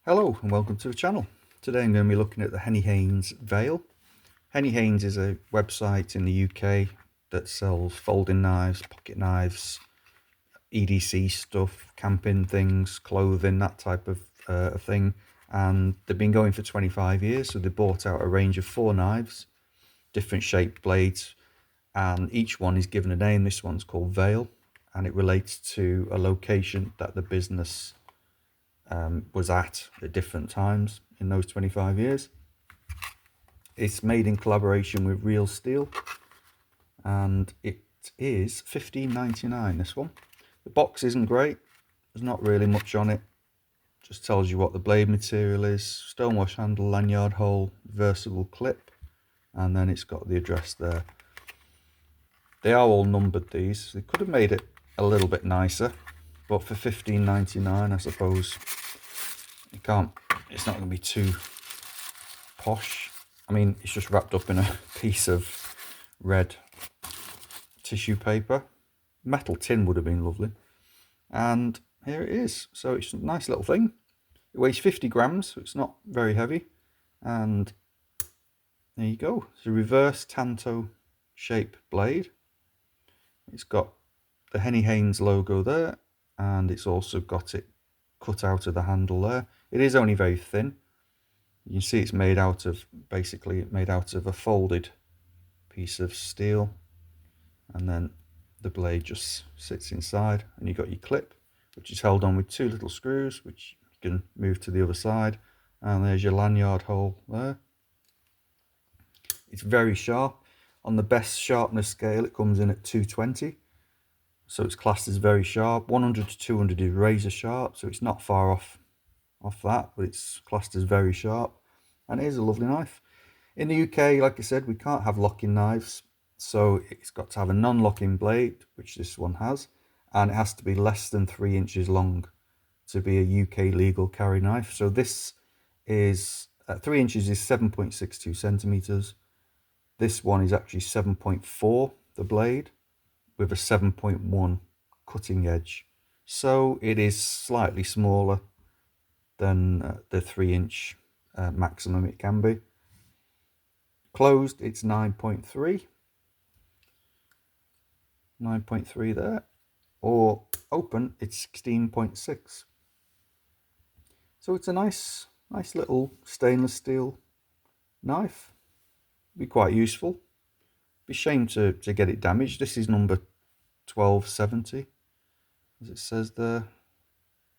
Hello and welcome to the channel. Today I'm going to be looking at the Heinnie Haynes Vale. Heinnie Haynes is a website in the UK that sells folding knives, pocket knives, EDC stuff, camping things, clothing, that type of thing. And they've been going for 25 years, so they bought out a range of 4 knives, different shaped blades, and each one is given a name. This one's called Vale, and it relates to a location that the business was at different times in those 25 years. It's made in collaboration with Real Steel, and it is $15.99, this one. The box isn't great, there's not really much on it, just tells you what the blade material is, stonewash handle, lanyard hole, reversible clip, and then it's got the address there. They are all numbered, these. They could have made it a little bit nicer, but for $15.99 I suppose it's not going to be too posh. I mean, it's just wrapped up in a piece of red tissue paper. Metal tin would have been lovely. And here it is. So it's a nice little thing. It weighs 50 grams, so it's not very heavy. And there you go. It's a reverse tanto shape blade. It's got the Heinnie Haynes logo there, and it's also got it cut out of the handle there. It is only very thin. You can see it's made out of, basically made out of a folded piece of steel, and then the blade just sits inside, and you've got your clip, which is held on with 2 little screws, which you can move to the other side, and there's your lanyard hole there. It's very sharp. On the best sharpness scale it comes in at 220, so it's classed as very sharp. 100 to 200 is razor sharp, so it's not far off that, but it's classed as very sharp, and it is a lovely knife. In the UK, like I said, we can't have locking knives, so it's got to have a non-locking blade, which this one has, and it has to be less than 3 inches long to be a UK legal carry knife. So this is 3 inches is 7.62 centimeters. This one is actually 7.4, the blade, with a 7.1 cutting edge, so it is slightly smaller than the 3-inch maximum it can be. Closed, it's 9.3 there, or open, it's 16.6. So it's a nice little stainless steel knife. Be quite useful. Be a shame to get it damaged. This is number 1270, as it says there,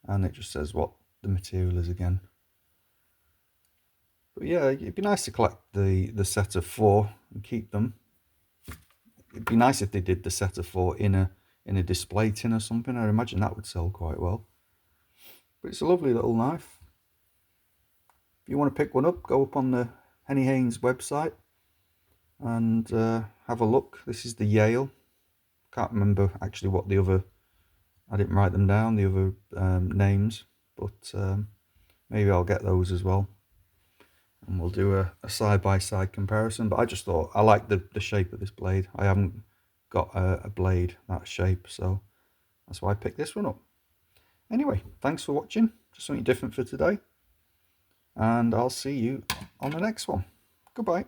and it just says what the material is again. But yeah, it'd be nice to collect the set of 4 and keep them. It'd be nice if they did the set of 4 in a display tin or something. I imagine that would sell quite well. But it's a lovely little knife. If you want to pick one up, go up on the Heinnie Haynes website and have a look. This is the Yale. Can't remember actually what the other, I didn't write them down, the other names, but maybe I'll get those as well, and we'll do a side-by-side comparison. But I just thought I like the shape of this blade. I haven't got a blade that shape, so that's why I picked this one up. Anyway, thanks for watching. Just something different for today, and I'll see you on the next one. Goodbye.